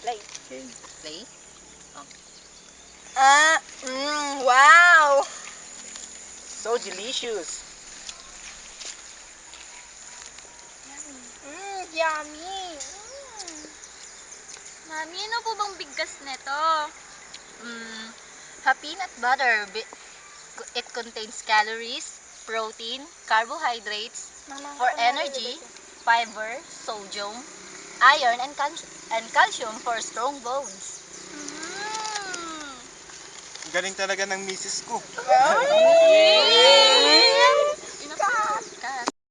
Play. Play? Wow! So delicious. Yummy! Mami, ano po bang bigkas nito? Peanut butter. It contains calories, protein, carbohydrates, for energy, fiber, sodium, iron, and calcium for strong bones. Galing talaga ng misis ko. Wow!